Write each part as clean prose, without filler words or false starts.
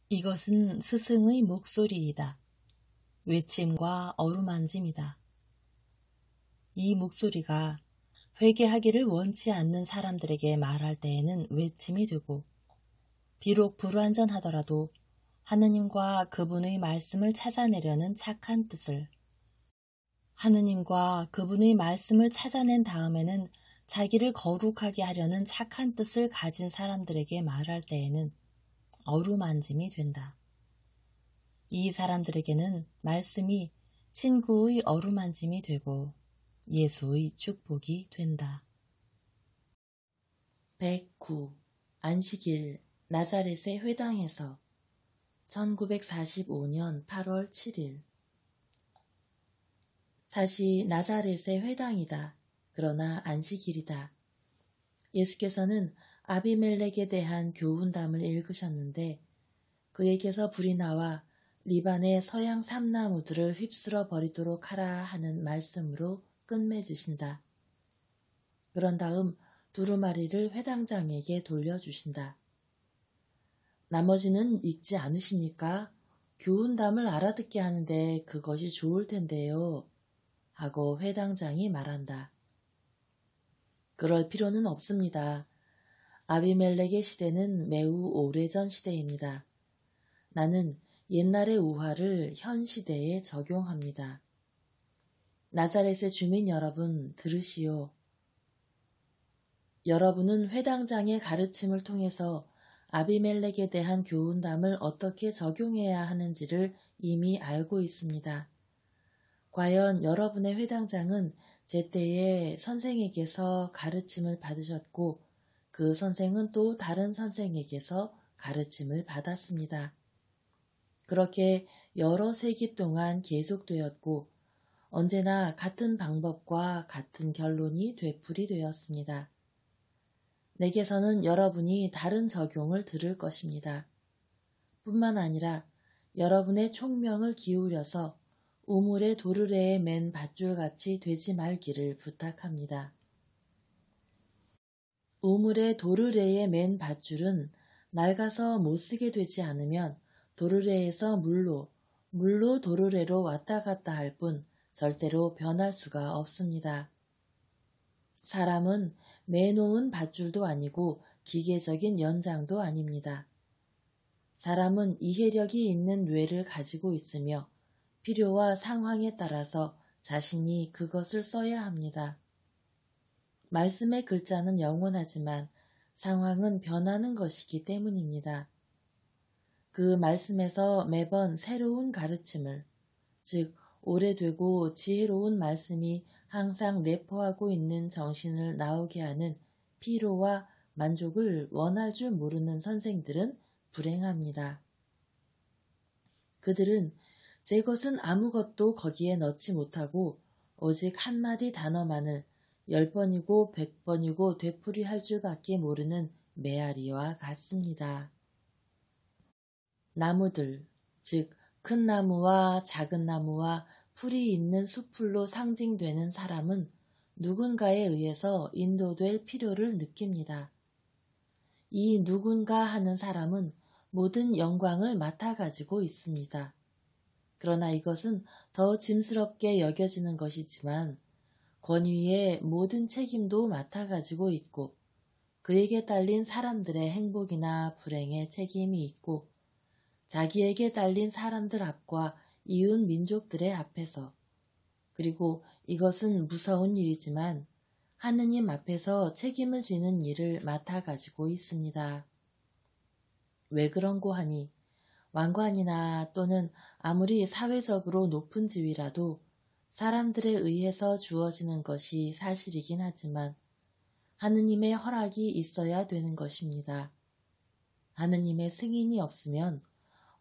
이것은 스승의 목소리이다. 외침과 어루만짐이다. 이 목소리가 회개하기를 원치 않는 사람들에게 말할 때에는 외침이 되고, 비록 불완전하더라도 하느님과 그분의 말씀을 찾아내려는 착한 뜻을, 하느님과 그분의 말씀을 찾아낸 다음에는 자기를 거룩하게 하려는 착한 뜻을 가진 사람들에게 말할 때에는 어루만짐이 된다. 이 사람들에게는 말씀이 친구의 어루만짐이 되고 예수의 축복이 된다. 109. 안식일 나자렛의 회당에서 1945년 8월 7일. 다시 나자렛의 회당이다. 그러나 안식일이다. 예수께서는 아비멜렉에 대한 교훈담을 읽으셨는데 그에게서 불이 나와 리반의 서양 삼나무들을 휩쓸어 버리도록 하라 하는 말씀으로 끝맺으신다. 그런 다음 두루마리를 회당장에게 돌려주신다. 나머지는 읽지 않으십니까? 교훈담을 알아듣게 하는데 그것이 좋을 텐데요. 하고 회당장이 말한다. 그럴 필요는 없습니다. 아비멜렉의 시대는 매우 오래전 시대입니다. 나는 옛날의 우화를 현 시대에 적용합니다. 나자렛의 주민 여러분 들으시오. 여러분은 회당장의 가르침을 통해서 아비멜렉에 대한 교훈담을 어떻게 적용해야 하는지를 이미 알고 있습니다. 과연 여러분의 회당장은 제때에 선생에게서 가르침을 받으셨고 그 선생은 또 다른 선생에게서 가르침을 받았습니다. 그렇게 여러 세기 동안 계속되었고 언제나 같은 방법과 같은 결론이 되풀이되었습니다. 내게서는 여러분이 다른 적용을 들을 것입니다. 뿐만 아니라 여러분의 총명을 기울여서 우물의 도르래에 맨 밧줄같이 되지 말기를 부탁합니다. 우물의 도르래에 맨 밧줄은 낡아서 못쓰게 되지 않으면 도르래에서 물로 도르래로 왔다 갔다 할 뿐 절대로 변할 수가 없습니다. 사람은 매놓은 밧줄도 아니고 기계적인 연장도 아닙니다. 사람은 이해력이 있는 뇌를 가지고 있으며 필요와 상황에 따라서 자신이 그것을 써야 합니다. 말씀의 글자는 영원하지만 상황은 변하는 것이기 때문입니다. 그 말씀에서 매번 새로운 가르침을, 즉 오래되고 지혜로운 말씀이 항상 내포하고 있는 정신을 나오게 하는 피로와 만족을 원할 줄 모르는 선생들은 불행합니다. 그들은 제 것은 아무것도 거기에 넣지 못하고 오직 한마디 단어만을 10번이고 100번이고 되풀이할 줄밖에 모르는 메아리와 같습니다. 나무들, 즉 큰 나무와 작은 나무와 풀이 있는 숲풀로 상징되는 사람은 누군가에 의해서 인도될 필요를 느낍니다. 이 누군가 하는 사람은 모든 영광을 맡아가지고 있습니다. 그러나 이것은 더 짐스럽게 여겨지는 것이지만 권위의 모든 책임도 맡아가지고 있고 그에게 딸린 사람들의 행복이나 불행에 책임이 있고 자기에게 딸린 사람들 앞과 이웃 민족들의 앞에서 그리고 이것은 무서운 일이지만 하느님 앞에서 책임을 지는 일을 맡아가지고 있습니다. 왜 그런고 하니 왕관이나 또는 아무리 사회적으로 높은 지위라도 사람들에 의해서 주어지는 것이 사실이긴 하지만 하느님의 허락이 있어야 되는 것입니다. 하느님의 승인이 없으면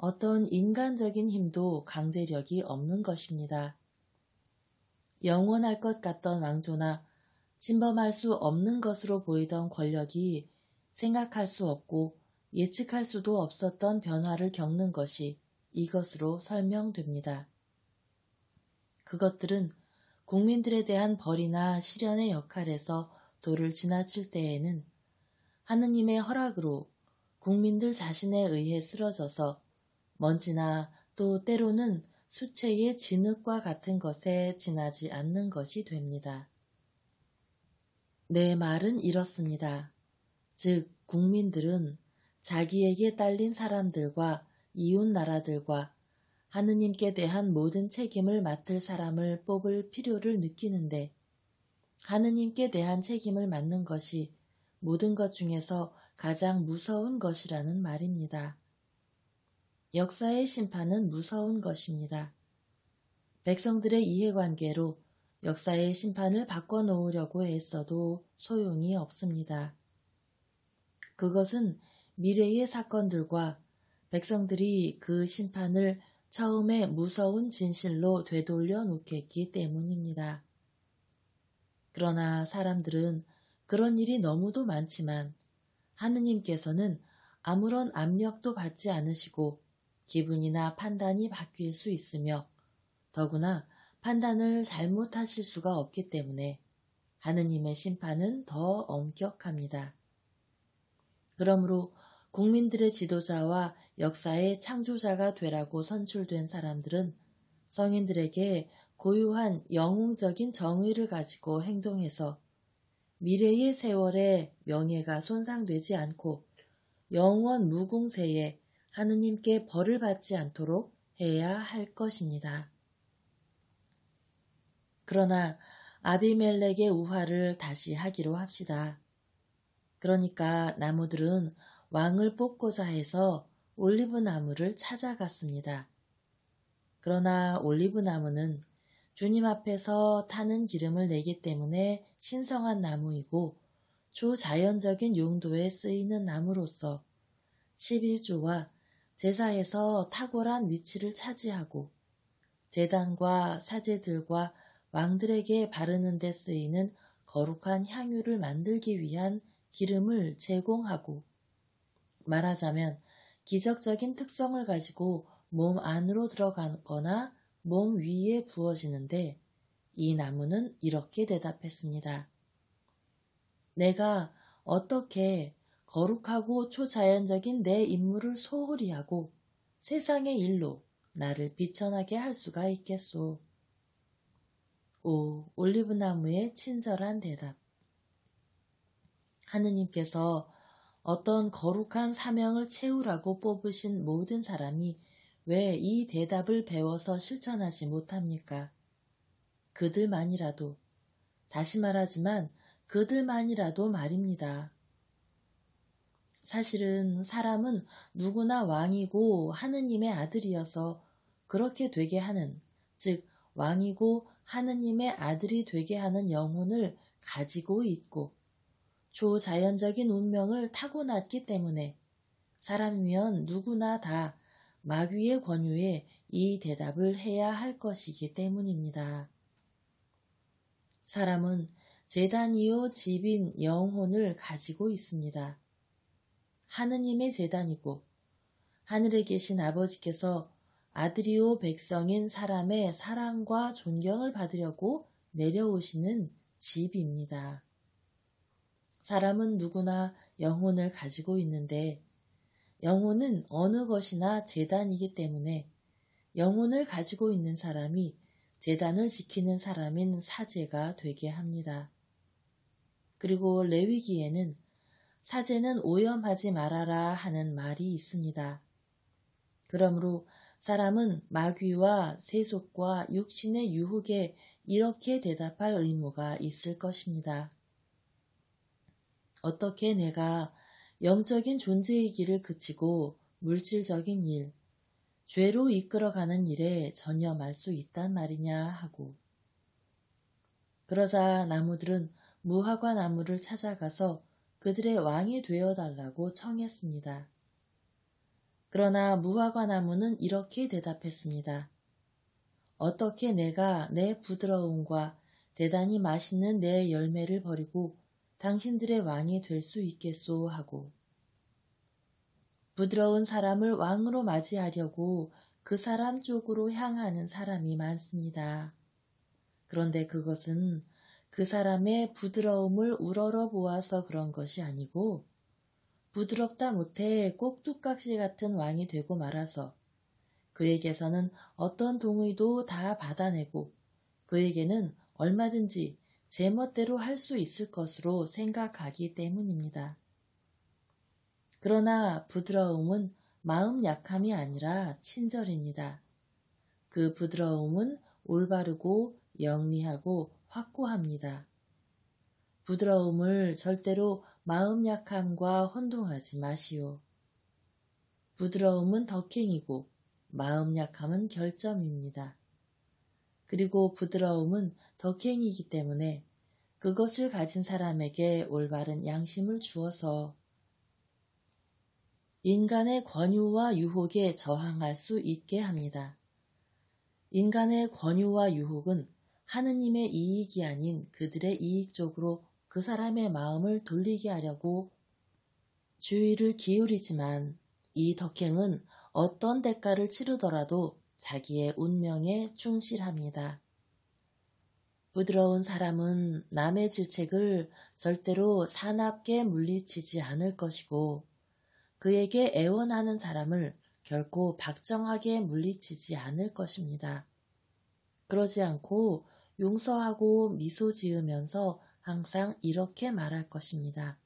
어떤 인간적인 힘도 강제력이 없는 것입니다. 영원할 것 같던 왕조나 침범할 수 없는 것으로 보이던 권력이 생각할 수 없고 예측할 수도 없었던 변화를 겪는 것이 이것으로 설명됩니다. 그것들은 국민들에 대한 벌이나 시련의 역할에서 도를 지나칠 때에는 하느님의 허락으로 국민들 자신에 의해 쓰러져서 먼지나 또 때로는 수채의 진흙과 같은 것에 지나지 않는 것이 됩니다. 내 말은 이렇습니다. 즉, 국민들은 자기에게 딸린 사람들과 이웃 나라들과 하느님께 대한 모든 책임을 맡을 사람을 뽑을 필요를 느끼는데 하느님께 대한 책임을 맡는 것이 모든 것 중에서 가장 무서운 것이라는 말입니다. 역사의 심판은 무서운 것입니다. 백성들의 이해관계로 역사의 심판을 바꿔놓으려고 애써도 소용이 없습니다. 그것은 미래의 사건들과 백성들이 그 심판을 처음에 무서운 진실로 되돌려 놓겠기 때문입니다. 그러나 사람들은 그런 일이 너무도 많지만 하느님께서는 아무런 압력도 받지 않으시고 기분이나 판단이 바뀔 수 있으며 더구나 판단을 잘못하실 수가 없기 때문에 하느님의 심판은 더 엄격합니다. 그러므로 국민들의 지도자와 역사의 창조자가 되라고 선출된 사람들은 성인들에게 고유한 영웅적인 정의를 가지고 행동해서 미래의 세월에 명예가 손상되지 않고 영원 무궁세에 하느님께 벌을 받지 않도록 해야 할 것입니다. 그러나 아비멜렉의 우화를 다시 하기로 합시다. 그러니까 나무들은 왕을 뽑고자 해서 올리브 나무를 찾아갔습니다. 그러나 올리브 나무는 주님 앞에서 타는 기름을 내기 때문에 신성한 나무이고 초자연적인 용도에 쓰이는 나무로서 11조와 제사에서 탁월한 위치를 차지하고 제단과 사제들과 왕들에게 바르는 데 쓰이는 거룩한 향유를 만들기 위한 기름을 제공하고 말하자면 기적적인 특성을 가지고 몸 안으로 들어가거나 몸 위에 부어지는데 이 나무는 이렇게 대답했습니다. 내가 어떻게 거룩하고 초자연적인 내 임무를 소홀히 하고 세상의 일로 나를 비천하게 할 수가 있겠소. 오, 올리브나무의 친절한 대답. 하느님께서 어떤 거룩한 사명을 채우라고 뽑으신 모든 사람이 왜 이 대답을 배워서 실천하지 못합니까? 그들만이라도, 다시 말하지만 그들만이라도 말입니다. 사실은 사람은 누구나 왕이고 하느님의 아들이어서 그렇게 되게 하는, 즉 왕이고 하느님의 아들이 되게 하는 영혼을 가지고 있고 초자연적인 운명을 타고났기 때문에 사람이면 누구나 다 마귀의 권유에 이 대답을 해야 할 것이기 때문입니다. 사람은 제단이요 집인 영혼을 가지고 있습니다. 하느님의 제단이고 하늘에 계신 아버지께서 아들이요 백성인 사람의 사랑과 존경을 받으려고 내려오시는 집입니다. 사람은 누구나 영혼을 가지고 있는데 영혼은 어느 것이나 제단이기 때문에 영혼을 가지고 있는 사람이 제단을 지키는 사람인 사제가 되게 합니다. 그리고 레위기에는 사제는 오염하지 말아라 하는 말이 있습니다. 그러므로 사람은 마귀와 세속과 육신의 유혹에 이렇게 대답할 의무가 있을 것입니다. 어떻게 내가 영적인 존재의 길을 그치고 물질적인 일, 죄로 이끌어가는 일에 전념할 수 있단 말이냐 하고. 그러자 나무들은 무화과 나무를 찾아가서 그들의 왕이 되어달라고 청했습니다. 그러나 무화과 나무는 이렇게 대답했습니다. 어떻게 내가 내 부드러움과 대단히 맛있는 내 열매를 버리고 당신들의 왕이 될 수 있겠소 하고. 부드러운 사람을 왕으로 맞이하려고 그 사람 쪽으로 향하는 사람이 많습니다. 그런데 그것은 그 사람의 부드러움을 우러러 보아서 그런 것이 아니고 부드럽다 못해 꼭두각시 같은 왕이 되고 말아서 그에게서는 어떤 동의도 다 받아내고 그에게는 얼마든지 제멋대로 할 수 있을 것으로 생각하기 때문입니다. 그러나 부드러움은 마음 약함이 아니라 친절입니다. 그 부드러움은 올바르고 영리하고 확고합니다. 부드러움을 절대로 마음 약함과 혼동하지 마시오. 부드러움은 덕행이고 마음 약함은 결점입니다. 그리고 부드러움은 덕행이기 때문에 그것을 가진 사람에게 올바른 양심을 주어서 인간의 권유와 유혹에 저항할 수 있게 합니다. 인간의 권유와 유혹은 하느님의 이익이 아닌 그들의 이익 쪽으로 그 사람의 마음을 돌리게 하려고 주의를 기울이지만 이 덕행은 어떤 대가를 치르더라도 자기의 운명에 충실합니다. 부드러운 사람은 남의 질책을 절대로 사납게 물리치지 않을 것이고 그에게 애원하는 사람을 결코 박정하게 물리치지 않을 것입니다. 그러지 않고 용서하고 미소 지으면서 항상 이렇게 말할 것입니다.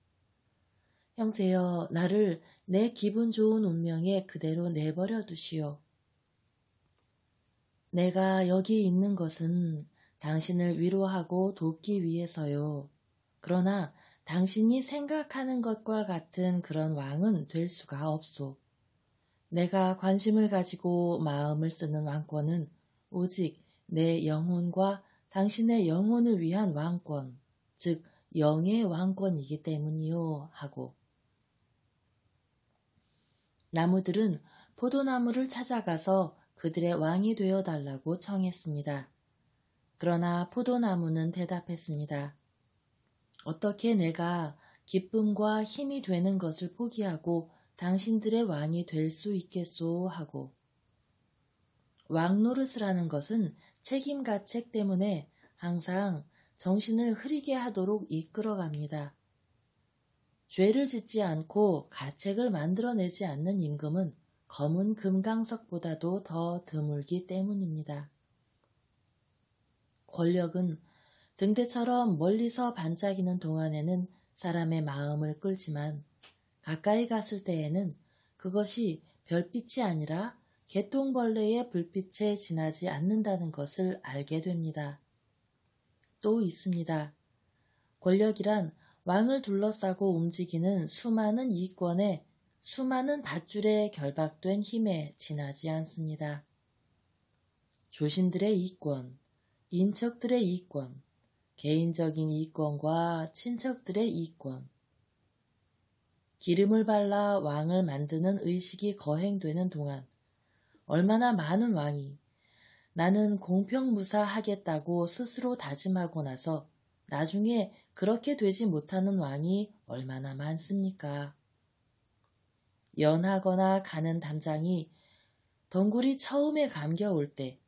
형제여, 나를 내 기분 좋은 운명에 그대로 내버려 두시오. 내가 여기 있는 것은 당신을 위로하고 돕기 위해서요. 그러나 당신이 생각하는 것과 같은 그런 왕은 될 수가 없소. 내가 관심을 가지고 마음을 쓰는 왕권은 오직 내 영혼과 당신의 영혼을 위한 왕권, 즉 영의 왕권이기 때문이요 하고 나무들은 포도나무를 찾아가서 그들의 왕이 되어 달라고 청했습니다. 그러나 포도나무는 대답했습니다. 어떻게 내가 기쁨과 힘이 되는 것을 포기하고 당신들의 왕이 될 수 있겠소 하고 왕 노릇을 하는 것은 책임가책 때문에 항상 정신을 흐리게 하도록 이끌어갑니다. 죄를 짓지 않고 가책을 만들어내지 않는 임금은 검은 금강석보다도 더 드물기 때문입니다. 권력은 등대처럼 멀리서 반짝이는 동안에는 사람의 마음을 끌지만 가까이 갔을 때에는 그것이 별빛이 아니라 개똥벌레의 불빛에 지나지 않는다는 것을 알게 됩니다. 또 있습니다. 권력이란 왕을 둘러싸고 움직이는 수많은 이권에 수많은 밧줄에 결박된 힘에 지나지 않습니다. 조신들의 이권, 인척들의 이권, 개인적인 이권과 친척들의 이권, 기름을 발라 왕을 만드는 의식이 거행되는 동안 얼마나 많은 왕이 나는 공평무사하겠다고 스스로 다짐하고 나서 나중에 그렇게 되지 못하는 왕이 얼마나 많습니까? 연하거나 가는 담장이 덩굴이 처음에 감겨올 때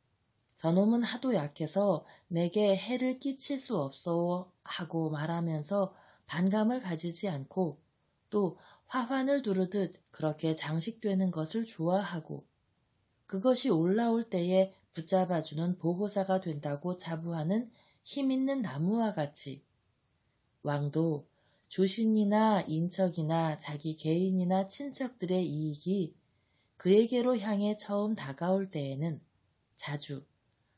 저놈은 하도 약해서 내게 해를 끼칠 수 없어 하고 말하면서 반감을 가지지 않고 또 화환을 두르듯 그렇게 장식되는 것을 좋아하고 그것이 올라올 때에 붙잡아주는 보호자가 된다고 자부하는 힘있는 나무와 같이 왕도 조신이나 인척이나 자기 개인이나 친척들의 이익이 그에게로 향해 처음 다가올 때에는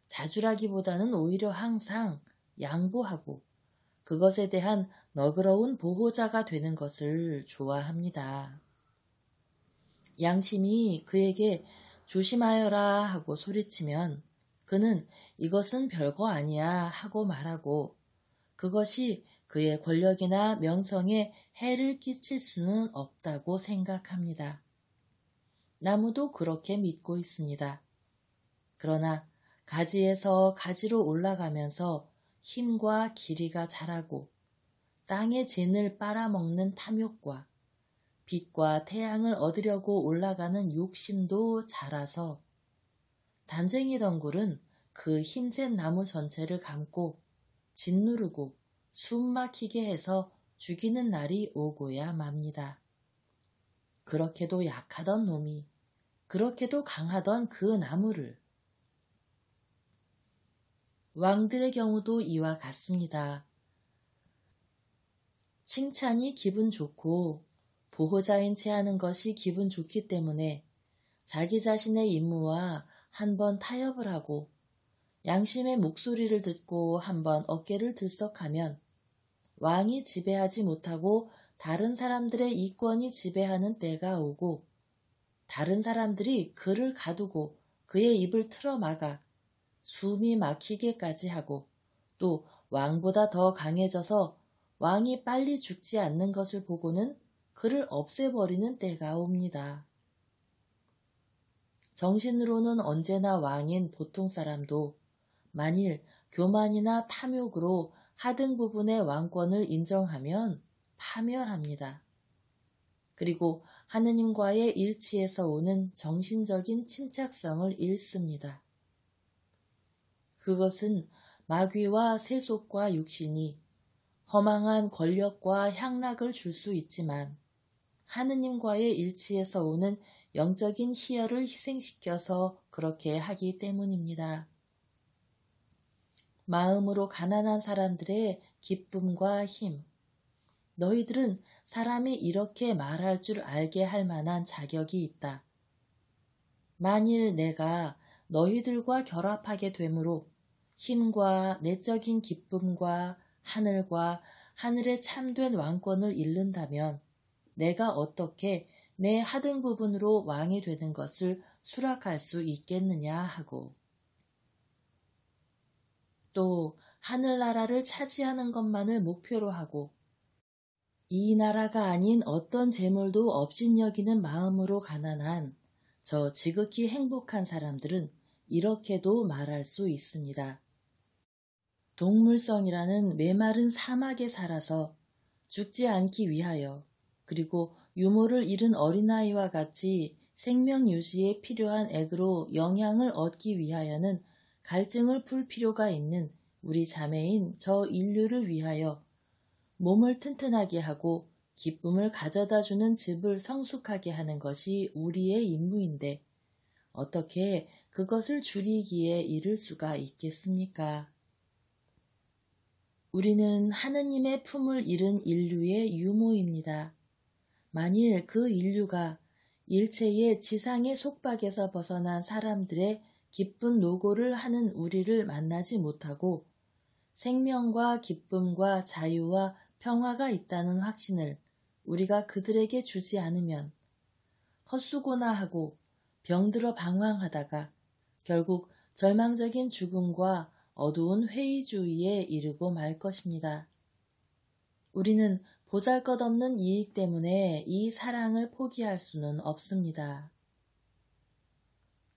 자주라기보다는 오히려 항상 양보하고 그것에 대한 너그러운 보호자가 되는 것을 좋아합니다. 양심이 그에게 조심하여라 하고 소리치면 그는 이것은 별거 아니야 하고 말하고 그것이 그의 권력이나 명성에 해를 끼칠 수는 없다고 생각합니다. 나무도 그렇게 믿고 있습니다. 그러나 가지에서 가지로 올라가면서 힘과 길이가 자라고 땅의 진을 빨아먹는 탐욕과 빛과 태양을 얻으려고 올라가는 욕심도 자라서 단쟁이 덩굴은 그 힘센 나무 전체를 감고 짓누르고 숨 막히게 해서 죽이는 날이 오고야 맙니다. 그렇게도 약하던 놈이 그렇게도 강하던 그 나무를. 왕들의 경우도 이와 같습니다. 칭찬이 기분 좋고 보호자인 채 하는 것이 기분 좋기 때문에 자기 자신의 임무와 한번 타협을 하고 양심의 목소리를 듣고 한번 어깨를 들썩하면 왕이 지배하지 못하고 다른 사람들의 이권이 지배하는 때가 오고 다른 사람들이 그를 가두고 그의 입을 틀어막아 숨이 막히게까지 하고 또 왕보다 더 강해져서 왕이 빨리 죽지 않는 것을 보고는 그를 없애버리는 때가 옵니다. 정신으로는 언제나 왕인 보통 사람도 만일 교만이나 탐욕으로 하등 부분의 왕권을 인정하면 파멸합니다. 그리고 하느님과의 일치에서 오는 정신적인 침착성을 잃습니다. 그것은 마귀와 세속과 육신이 허망한 권력과 향락을 줄 수 있지만 하느님과의 일치에서 오는 영적인 희열을 희생시켜서 그렇게 하기 때문입니다. 마음으로 가난한 사람들의 기쁨과 힘. 너희들은 사람이 이렇게 말할 줄 알게 할 만한 자격이 있다. 만일 내가 너희들과 결합하게 되므로 힘과 내적인 기쁨과 하늘과 하늘의 참된 왕권을 잃는다면 내가 어떻게 내 하등 부분으로 왕이 되는 것을 수락할 수 있겠느냐 하고 또 하늘나라를 차지하는 것만을 목표로 하고 이 나라가 아닌 어떤 재물도 업신여기는 마음으로 가난한 저 지극히 행복한 사람들은 이렇게도 말할 수 있습니다. 동물성이라는 메마른 사막에 살아서 죽지 않기 위하여 그리고 유모를 잃은 어린아이와 같이 생명 유지에 필요한 액으로 영양을 얻기 위하여는 갈증을 풀 필요가 있는 우리 자매인 저 인류를 위하여 몸을 튼튼하게 하고 기쁨을 가져다주는 집을 성숙하게 하는 것이 우리의 임무인데 어떻게 그것을 줄이기에 이를 수가 있겠습니까? 우리는 하느님의 품을 잃은 인류의 유모입니다. 만일 그 인류가 일체의 지상의 속박에서 벗어난 사람들의 기쁜 노고를 하는 우리를 만나지 못하고 생명과 기쁨과 자유와 평화가 있다는 확신을 우리가 그들에게 주지 않으면 헛수고나 하고 병들어 방황하다가 결국 절망적인 죽음과 어두운 회의주의에 이르고 말 것입니다. 우리는 보잘것없는 이익 때문에 이 사랑을 포기할 수는 없습니다.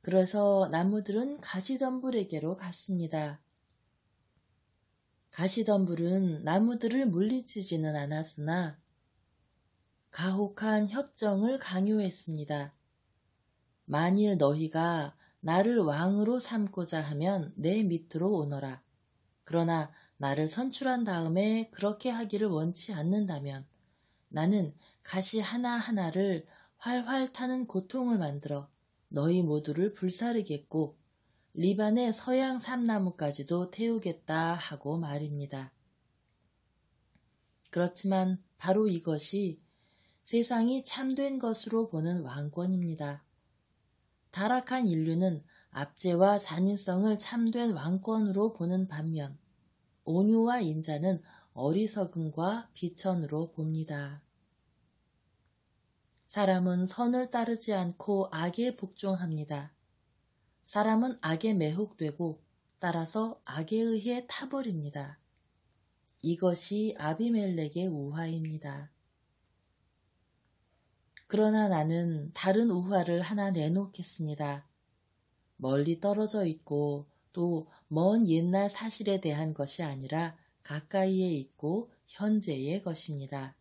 그래서 나무들은 가시덤불에게로 갔습니다. 가시덤불은 나무들을 물리치지는 않았으나 가혹한 협정을 강요했습니다. 만일 너희가 나를 왕으로 삼고자 하면 내 밑으로 오너라. 그러나 나를 선출한 다음에 그렇게 하기를 원치 않는다면 나는 가시 하나하나를 활활 타는 고통을 만들어 너희 모두를 불사르겠고 리반의 서양 삼나무까지도 태우겠다 하고 말입니다. 그렇지만 바로 이것이 세상이 참된 것으로 보는 왕권입니다. 타락한 인류는 압제와 잔인성을 참된 왕권으로 보는 반면 온유와 인자는 어리석음과 비천으로 봅니다. 사람은 선을 따르지 않고 악에 복종합니다. 사람은 악에 매혹되고 따라서 악에 의해 타버립니다. 이것이 아비멜렉의 우화입니다. 그러나 나는 다른 우화를 하나 내놓겠습니다. 멀리 떨어져 있고 또 먼 옛날 사실에 대한 것이 아니라 가까이에 있고 현재의 것입니다.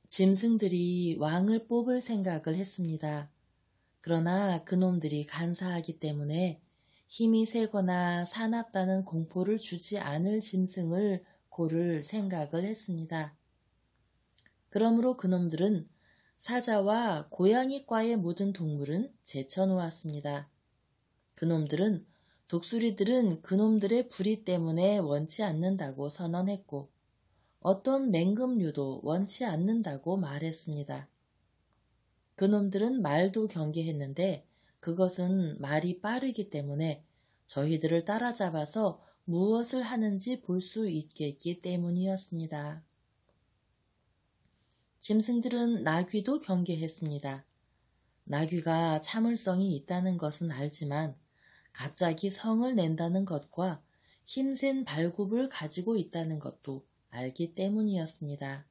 짐승들이 왕을 뽑을 생각을 했습니다. 그러나 그놈들이 간사하기 때문에 힘이 세거나 사납다는 공포를 주지 않을 짐승을 고를 생각을 했습니다. 그러므로 그놈들은 사자와 고양이과의 모든 동물은 제쳐놓았습니다. 그놈들은 독수리들은 그놈들의 부리 때문에 원치 않는다고 선언했고 어떤 맹금류도 원치 않는다고 말했습니다. 그놈들은 말도 경계했는데 그것은 말이 빠르기 때문에 저희들을 따라잡아서 무엇을 하는지 볼 수 있겠기 때문이었습니다. 짐승들은 나귀도 경계했습니다. 나귀가 참을성이 있다는 것은 알지만 갑자기 성을 낸다는 것과 힘센 발굽을 가지고 있다는 것도 알기 때문이었습니다.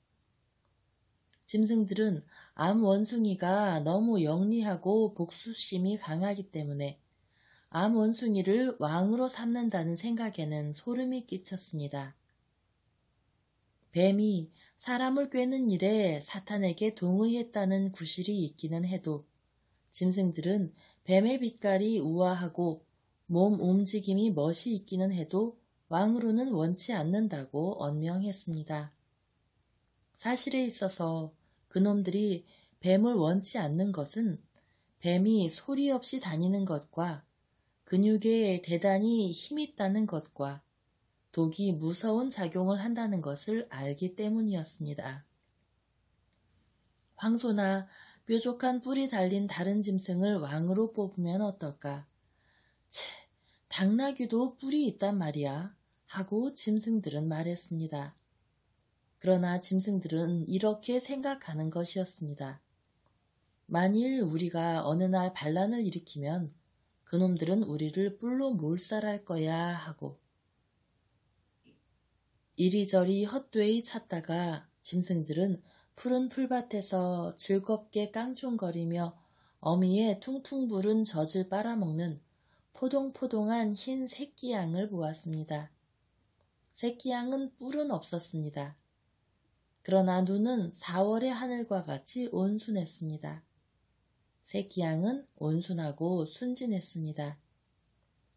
짐승들은 암 원숭이가 너무 영리하고 복수심이 강하기 때문에 암 원숭이를 왕으로 삼는다는 생각에는 소름이 끼쳤습니다. 뱀이 사람을 꿰는 일에 사탄에게 동의했다는 구실이 있기는 해도 짐승들은 뱀의 빛깔이 우아하고 몸 움직임이 멋이 있기는 해도 왕으로는 원치 않는다고 언명했습니다. 사실에 있어서 그놈들이 뱀을 원치 않는 것은 뱀이 소리 없이 다니는 것과 근육에 대단히 힘있다는 것과 독이 무서운 작용을 한다는 것을 알기 때문이었습니다. 황소나 뾰족한 뿔이 달린 다른 짐승을 왕으로 뽑으면 어떨까? 채, 당나귀도 뿔이 있단 말이야 하고 짐승들은 말했습니다. 그러나 짐승들은 이렇게 생각하는 것이었습니다. 만일 우리가 어느 날 반란을 일으키면 그놈들은 우리를 뿔로 몰살할 거야 하고 이리저리 헛되이 찾다가 짐승들은 푸른 풀밭에서 즐겁게 깡총거리며 어미의 퉁퉁 부른 젖을 빨아먹는 포동포동한 흰 새끼양을 보았습니다. 새끼양은 뿔은 없었습니다. 그러나 눈은 4월의 하늘과 같이 온순했습니다. 새끼양은 온순하고 순진했습니다.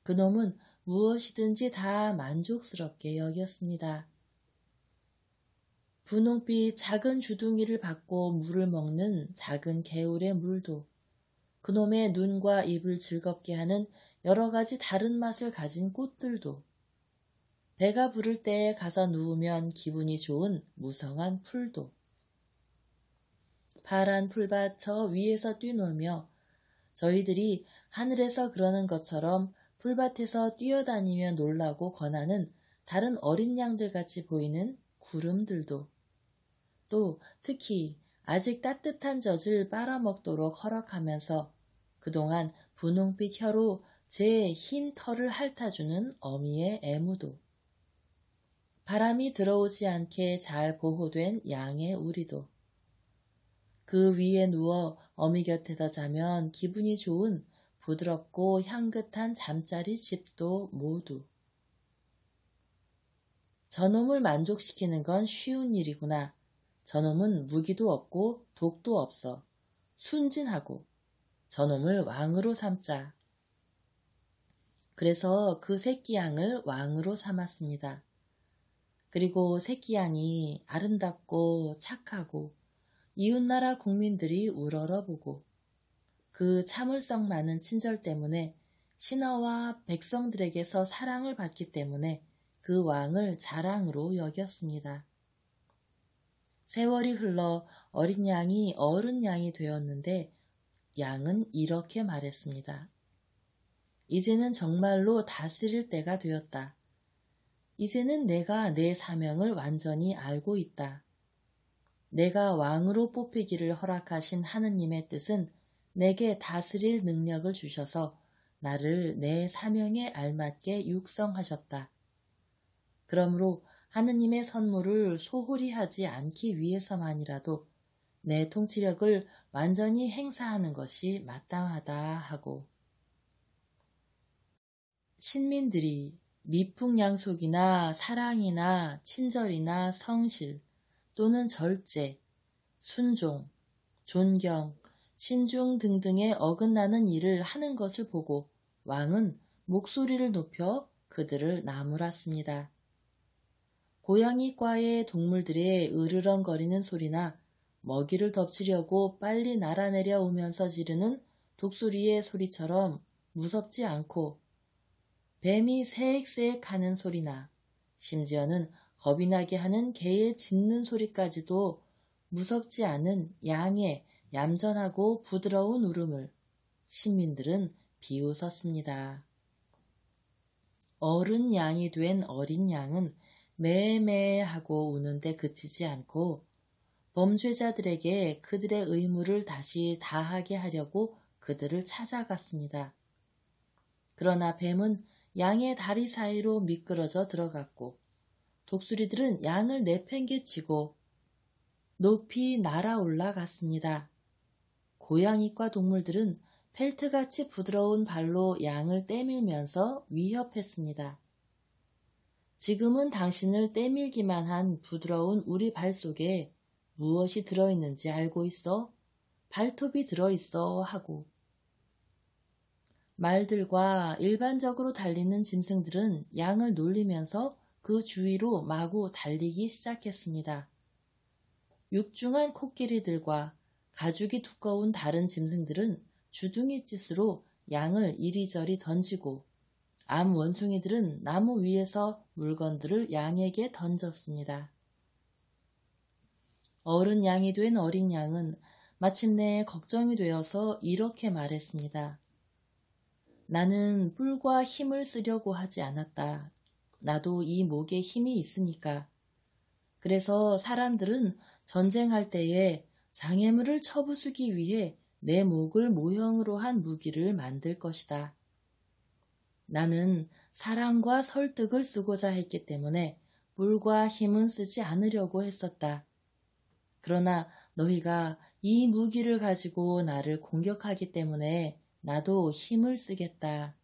그놈은 무엇이든지 다 만족스럽게 여겼습니다. 분홍빛 작은 주둥이를 받고 물을 먹는 작은 개울의 물도 그놈의 눈과 입을 즐겁게 하는 여러 가지 다른 맛을 가진 꽃들도 배가 부를 때에 가서 누우면 기분이 좋은 무성한 풀도 파란 풀밭 저 위에서 뛰놀며 저희들이 하늘에서 그러는 것처럼 풀밭에서 뛰어다니며 놀라고 권하는 다른 어린 양들같이 보이는 구름들도 또 특히 아직 따뜻한 젖을 빨아먹도록 허락하면서 그동안 분홍빛 혀로 제 흰 털을 핥아주는 어미의 애무도 바람이 들어오지 않게 잘 보호된 양의 우리도 그 위에 누워 어미 곁에서 자면 기분이 좋은 부드럽고 향긋한 잠자리 집도 모두 저놈을 만족시키는 건 쉬운 일이구나. 저놈은 무기도 없고 독도 없어. 순진하고 저놈을 왕으로 삼자. 그래서 그 새끼양을 왕으로 삼았습니다. 그리고 새끼양이 아름답고 착하고 이웃나라 국민들이 우러러보고 그 참을성 많은 친절 때문에 신하와 백성들에게서 사랑을 받기 때문에 그 왕을 자랑으로 여겼습니다. 세월이 흘러 어린 양이 어른 양이 되었는데 양은 이렇게 말했습니다. 이제는 정말로 다스릴 때가 되었다. 이제는 내가 내 사명을 완전히 알고 있다. 내가 왕으로 뽑히기를 허락하신 하느님의 뜻은 내게 다스릴 능력을 주셔서 나를 내 사명에 알맞게 육성하셨다. 그러므로 하느님의 선물을 소홀히 하지 않기 위해서만이라도 내 통치력을 완전히 행사하는 것이 마땅하다 하고 신민들이 미풍양속이나 사랑이나 친절이나 성실 또는 절제, 순종, 존경, 신중 등등에 어긋나는 일을 하는 것을 보고 왕은 목소리를 높여 그들을 나무랐습니다. 고양이과의 동물들의 으르렁거리는 소리나 먹이를 덮치려고 빨리 날아내려 오면서 지르는 독수리의 소리처럼 무섭지 않고 뱀이 새액새액 하는 소리나 심지어는 겁이 나게 하는 개의 짖는 소리까지도 무섭지 않은 양의 얌전하고 부드러운 울음을 신민들은 비웃었습니다. 어른 양이 된 어린 양은 매매하고 우는데 그치지 않고 범죄자들에게 그들의 의무를 다시 다하게 하려고 그들을 찾아갔습니다. 그러나 뱀은 양의 다리 사이로 미끄러져 들어갔고 독수리들은 양을 내팽개치고 높이 날아 올라갔습니다. 고양이과 동물들은 펠트같이 부드러운 발로 양을 떼밀면서 위협했습니다. 지금은 당신을 떼밀기만 한 부드러운 우리 발 속에 무엇이 들어있는지 알고 있어? 발톱이 들어있어 하고 말들과 일반적으로 달리는 짐승들은 양을 놀리면서 그 주위로 마구 달리기 시작했습니다. 육중한 코끼리들과 가죽이 두꺼운 다른 짐승들은 주둥이 짓으로 양을 이리저리 던지고 암 원숭이들은 나무 위에서 물건들을 양에게 던졌습니다. 어른 양이 된 어린 양은 마침내 걱정이 되어서 이렇게 말했습니다. 나는 뿔과 힘을 쓰려고 하지 않았다. 나도 이 목에 힘이 있으니까. 그래서 사람들은 전쟁할 때에 장애물을 쳐부수기 위해 내 목을 모형으로 한 무기를 만들 것이다. 나는 사랑과 설득을 쓰고자 했기 때문에 뿔과 힘은 쓰지 않으려고 했었다. 그러나 너희가 이 무기를 가지고 나를 공격하기 때문에 나도 힘을 쓰겠다.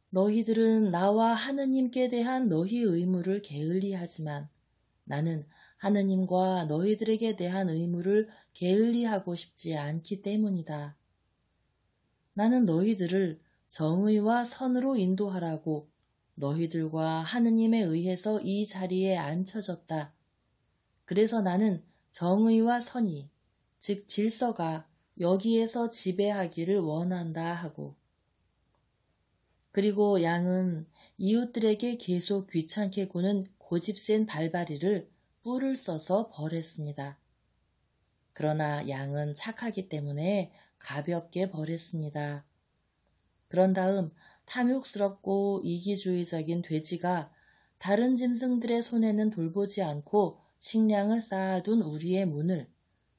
너희들은 나와 하느님께 대한 너희 의무를 게을리하지만 나는 하느님과 너희들에게 대한 의무를 게을리하고 싶지 않기 때문이다. 나는 너희들을 정의와 선으로 인도하라고 너희들과 하느님에 의해서 이 자리에 앉혀졌다. 그래서 나는 정의와 선이, 즉 질서가 여기에서 지배하기를 원한다 하고 그리고 양은 이웃들에게 계속 귀찮게 구는 고집센 발바리를 뿔을 써서 벌했습니다. 그러나 양은 착하기 때문에 가볍게 벌했습니다. 그런 다음 탐욕스럽고 이기주의적인 돼지가 다른 짐승들의 손에는 돌보지 않고 식량을 쌓아둔 우리의 문을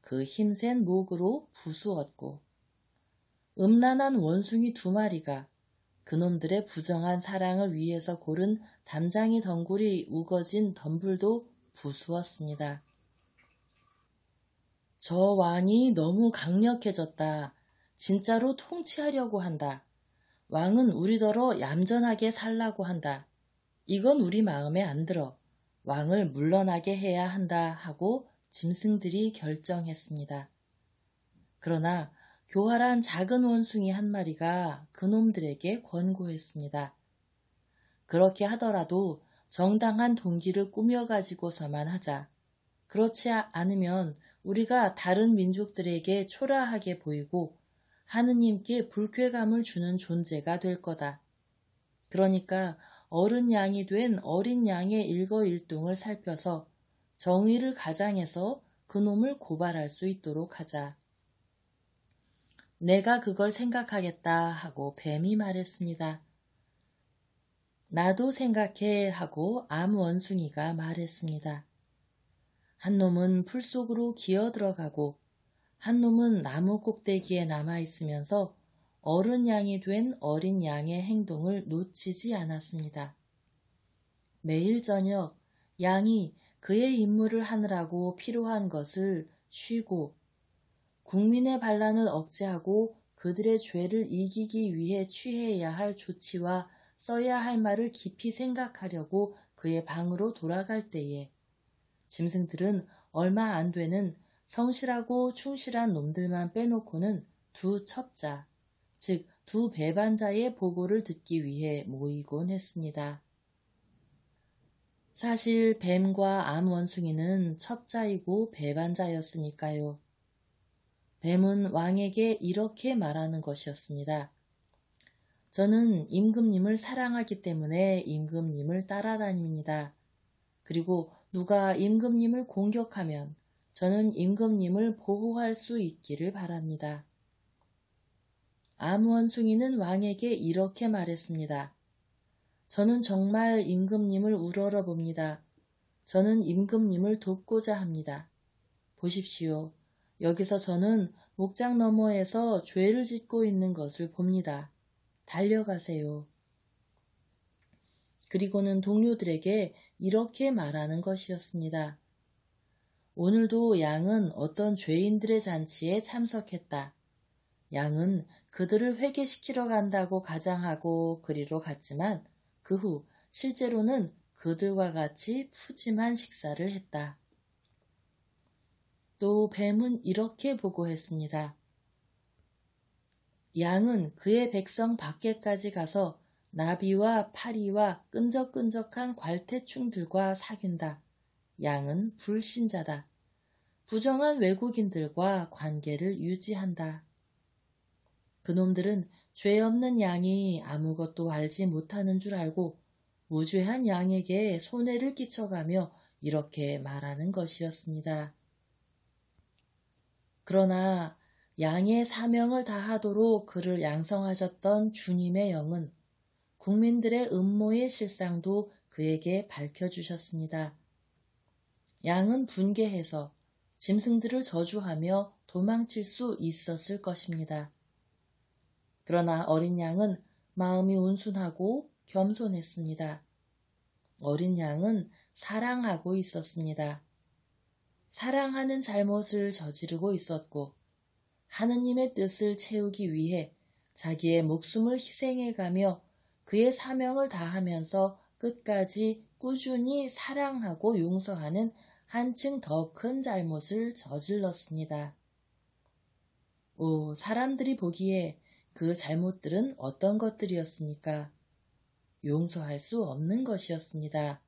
그 힘센 목으로 부수었고 음란한 원숭이 2마리가 그놈들의 부정한 사랑을 위해서 고른 담장이 덩굴이 우거진 덤불도 부수었습니다. 저 왕이 너무 강력해졌다. 진짜로 통치하려고 한다. 왕은 우리더러 얌전하게 살라고 한다. 이건 우리 마음에 안 들어. 왕을 물러나게 해야 한다 하고 짐승들이 결정했습니다. 그러나 교활한 작은 원숭이 1마리가 그놈들에게 권고했습니다. 그렇게 하더라도 정당한 동기를 꾸며가지고서만 하자. 그렇지 않으면 우리가 다른 민족들에게 초라하게 보이고 하느님께 불쾌감을 주는 존재가 될 거다. 그러니까 어른 양이 된 어린 양의 일거일동을 살펴서 정의를 가장해서 그놈을 고발할 수 있도록 하자. 내가 그걸 생각하겠다 하고 뱀이 말했습니다. 나도 생각해 하고 암 원숭이가 말했습니다. 한 놈은 풀 속으로 기어 들어가고 한 놈은 나무 꼭대기에 남아있으면서 어른 양이 된 어린 양의 행동을 놓치지 않았습니다. 매일 저녁 양이 그의 임무를 하느라고 필요한 것을 쉬고 국민의 반란을 억제하고 그들의 죄를 이기기 위해 취해야 할 조치와 써야 할 말을 깊이 생각하려고 그의 방으로 돌아갈 때에 짐승들은 얼마 안 되는 성실하고 충실한 놈들만 빼놓고는 2 첩자, 즉 2 배반자의 보고를 듣기 위해 모이곤 했습니다. 사실 뱀과 암원숭이는 첩자이고 배반자였으니까요. 뱀은 왕에게 이렇게 말하는 것이었습니다. 저는 임금님을 사랑하기 때문에 임금님을 따라다닙니다. 그리고 누가 임금님을 공격하면 저는 임금님을 보호할 수 있기를 바랍니다. 암원숭이는 왕에게 이렇게 말했습니다. 저는 정말 임금님을 우러러 봅니다. 저는 임금님을 돕고자 합니다. 보십시오. 여기서 저는 목장 너머에서 죄를 짓고 있는 것을 봅니다. 달려가세요. 그리고는 동료들에게 이렇게 말하는 것이었습니다. 오늘도 양은 어떤 죄인들의 잔치에 참석했다. 양은 그들을 회개시키러 간다고 가장하고 그리로 갔지만 그 후 실제로는 그들과 같이 푸짐한 식사를 했다. 또 뱀은 이렇게 보고했습니다. 양은 그의 백성 밖에까지 가서 나비와 파리와 끈적끈적한 괄태충들과 사귄다. 양은 불신자다. 부정한 외국인들과 관계를 유지한다. 그놈들은 죄 없는 양이 아무것도 알지 못하는 줄 알고 무죄한 양에게 손해를 끼쳐가며 이렇게 말하는 것이었습니다. 그러나 양의 사명을 다하도록 그를 양성하셨던 주님의 영은 국민들의 음모의 실상도 그에게 밝혀주셨습니다. 양은 분개해서 짐승들을 저주하며 도망칠 수 있었을 것입니다. 그러나 어린 양은 마음이 온순하고 겸손했습니다. 어린 양은 사랑하고 있었습니다. 사랑하는 잘못을 저지르고 있었고 하느님의 뜻을 채우기 위해 자기의 목숨을 희생해가며 그의 사명을 다하면서 끝까지 꾸준히 사랑하고 용서하는 한층 더 큰 잘못을 저질렀습니다. 사람들이 보기에 그 잘못들은 어떤 것들이었습니까? 용서할 수 없는 것이었습니다.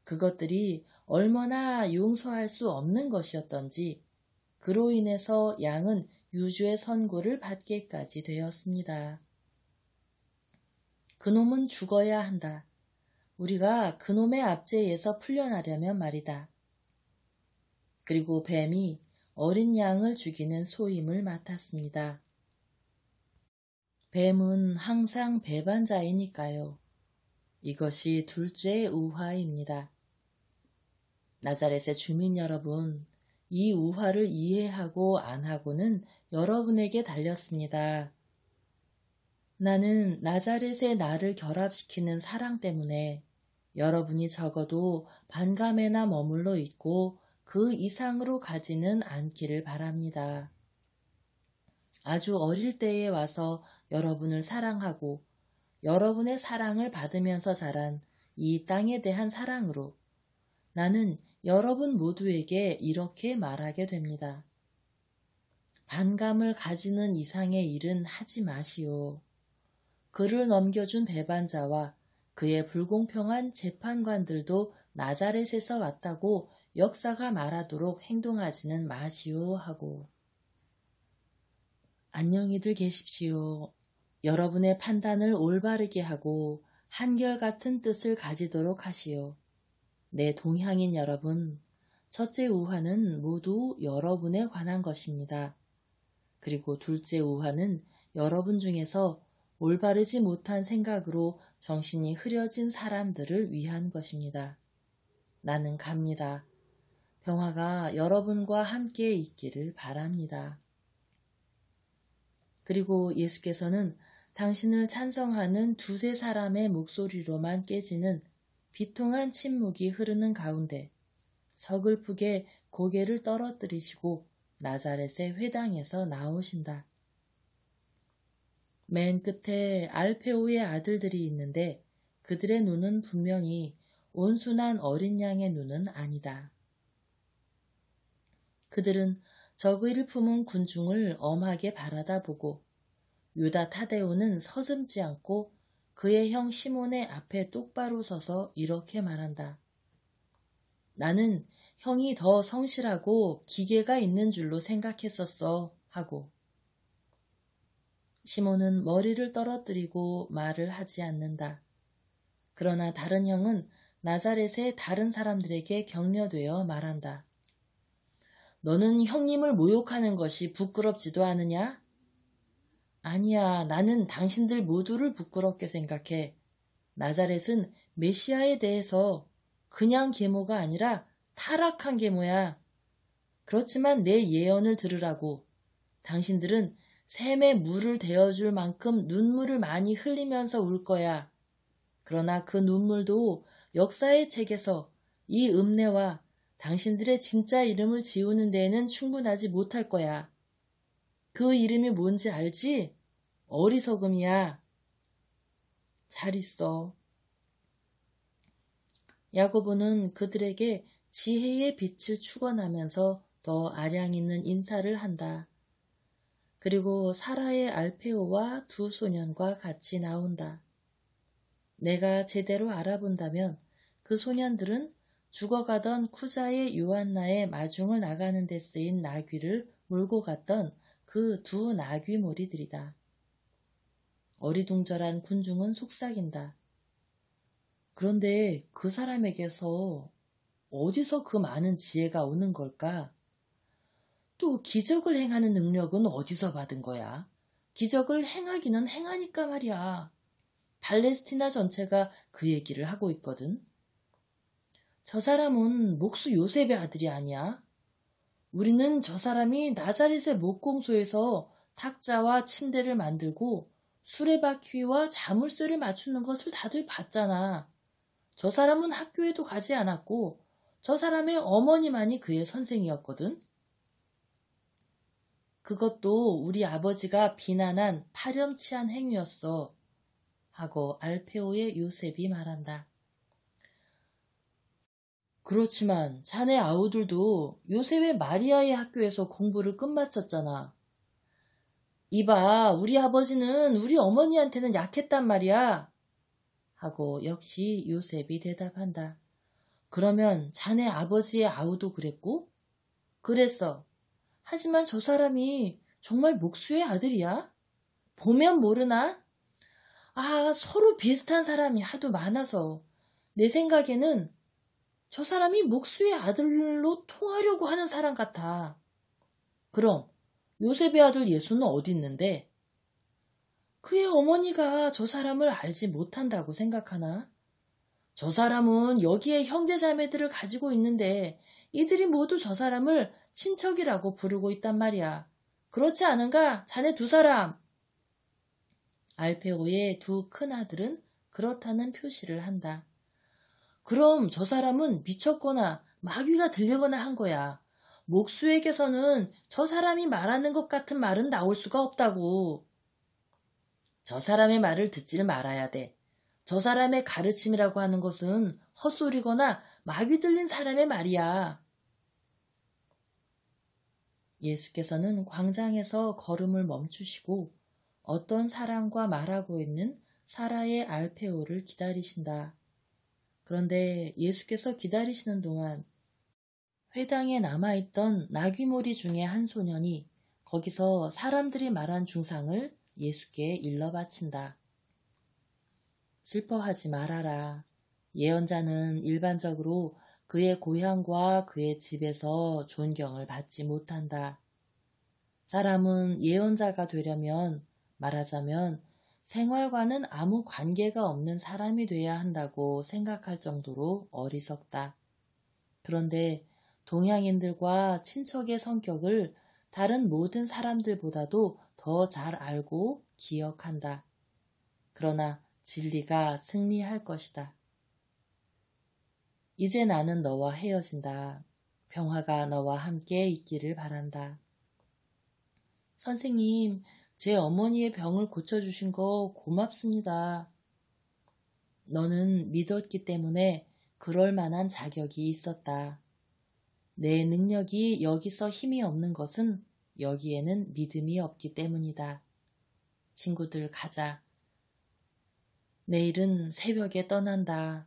그것들이 얼마나 용서할 수 없는 것이었던지 그로 인해서 양은 유주의 선고를 받게까지 되었습니다. 그놈은 죽어야 한다. 우리가 그놈의 압제에서 풀려나려면 말이다. 그리고 뱀이 어린 양을 죽이는 소임을 맡았습니다. 뱀은 항상 배반자이니까요. 이것이 둘째 우화입니다. 나자렛의 주민 여러분, 이 우화를 이해하고 안 하고는 여러분에게 달렸습니다. 나는 나자렛의 나를 결합시키는 사랑 때문에 여러분이 적어도 반감에나 머물러 있고 그 이상으로 가지는 않기를 바랍니다. 아주 어릴 때에 와서 여러분을 사랑하고 여러분의 사랑을 받으면서 자란 이 땅에 대한 사랑으로 나는 여러분 모두에게 이렇게 말하게 됩니다. 반감을 가지는 이상의 일은 하지 마시오. 그를 넘겨준 배반자와 그의 불공평한 재판관들도 나자렛에서 왔다고 역사가 말하도록 행동하지는 마시오 하고. 안녕히들 계십시오. 여러분의 판단을 올바르게 하고 한결같은 뜻을 가지도록 하시오. 내 동향인 여러분, 첫째 우화는 모두 여러분에 관한 것입니다. 그리고 둘째 우화는 여러분 중에서 올바르지 못한 생각으로 정신이 흐려진 사람들을 위한 것입니다. 나는 갑니다. 평화가 여러분과 함께 있기를 바랍니다. 그리고 예수께서는 당신을 찬성하는 두세 사람의 목소리로만 깨지는 비통한 침묵이 흐르는 가운데 서글프게 고개를 떨어뜨리시고 나자렛의 회당에서 나오신다. 맨 끝에 알페오의 아들들이 있는데 그들의 눈은 분명히 온순한 어린 양의 눈은 아니다. 그들은 적의를 품은 군중을 엄하게 바라다보고 유다 타데오는 서슴지 않고 그의 형 시몬의 앞에 똑바로 서서 이렇게 말한다. 나는 형이 더 성실하고 기계가 있는 줄로 생각했었어 하고. 시몬은 머리를 떨어뜨리고 말을 하지 않는다. 그러나 다른 형은 나사렛의 다른 사람들에게 격려되어 말한다. 너는 형님을 모욕하는 것이 부끄럽지도 않으냐? 아니야, 나는 당신들 모두를 부끄럽게 생각해. 나사렛은 메시아에 대해서 그냥 계모가 아니라 타락한 계모야. 그렇지만 내 예언을 들으라고. 당신들은 샘에 물을 대어줄 만큼 눈물을 많이 흘리면서 울 거야. 그러나 그 눈물도 역사의 책에서 이 읍내와 당신들의 진짜 이름을 지우는 데에는 충분하지 못할 거야. 그 이름이 뭔지 알지? 어리석음이야. 잘 있어. 야고보는 그들에게 지혜의 빛을 축원하면서 더 아량 있는 인사를 한다. 그리고 사라의 알페오와 두 소년과 같이 나온다. 내가 제대로 알아본다면 그 소년들은 죽어가던 쿠자의 요한나의 마중을 나가는 데 쓰인 나귀를 몰고 갔던 그 두 나귀몰이들이다. 어리둥절한 군중은 속삭인다. 그런데 그 사람에게서 어디서 그 많은 지혜가 오는 걸까? 또 기적을 행하는 능력은 어디서 받은 거야? 기적을 행하기는 행하니까 말이야. 팔레스티나 전체가 그 얘기를 하고 있거든. 저 사람은 목수 요셉의 아들이 아니야. 우리는 저 사람이 나자렛의 목공소에서 탁자와 침대를 만들고 수레바퀴와 자물쇠를 맞추는 것을 다들 봤잖아. 저 사람은 학교에도 가지 않았고 저 사람의 어머니만이 그의 선생이었거든. 그것도 우리 아버지가 비난한 파렴치한 행위였어. 하고 알페오의 요셉이 말한다. 그렇지만 자네 아우들도 요셉의 마리아의 학교에서 공부를 끝마쳤잖아. 이봐, 우리 아버지는 우리 어머니한테는 약했단 말이야. 하고 역시 요셉이 대답한다. 그러면 자네 아버지의 아우도 그랬고? 그랬어. 하지만 저 사람이 정말 목수의 아들이야? 보면 모르나? 아, 서로 비슷한 사람이 하도 많아서 내 생각에는 저 사람이 목수의 아들로 통하려고 하는 사람 같아. 그럼 요셉의 아들 예수는 어디 있는데? 그의 어머니가 저 사람을 알지 못한다고 생각하나? 저 사람은 여기에 형제자매들을 가지고 있는데 이들이 모두 저 사람을 친척이라고 부르고 있단 말이야. 그렇지 않은가? 자네 두 사람. 알페오의 두 큰아들은 그렇다는 표시를 한다. 그럼 저 사람은 미쳤거나 마귀가 들리거나 한 거야. 목수에게서는 저 사람이 말하는 것 같은 말은 나올 수가 없다고. 저 사람의 말을 듣지를 말아야 돼. 저 사람의 가르침이라고 하는 것은 헛소리거나 마귀 들린 사람의 말이야. 예수께서는 광장에서 걸음을 멈추시고 어떤 사람과 말하고 있는 사라의 알페오를 기다리신다. 그런데 예수께서 기다리시는 동안 회당에 남아있던 나귀몰이 중에 한 소년이 거기서 사람들이 말한 중상을 예수께 일러 바친다. 슬퍼하지 말아라. 예언자는 일반적으로 그의 고향과 그의 집에서 존경을 받지 못한다. 사람은 예언자가 되려면 말하자면 생활과는 아무 관계가 없는 사람이 돼야 한다고 생각할 정도로 어리석다. 그런데 동양인들과 친척의 성격을 다른 모든 사람들보다도 더 잘 알고 기억한다. 그러나 진리가 승리할 것이다. 이제 나는 너와 헤어진다. 평화가 너와 함께 있기를 바란다. 선생님, 제 어머니의 병을 고쳐주신 거 고맙습니다. 너는 믿었기 때문에 그럴 만한 자격이 있었다. 내 능력이 여기서 힘이 없는 것은 여기에는 믿음이 없기 때문이다. 친구들 가자. 내일은 새벽에 떠난다.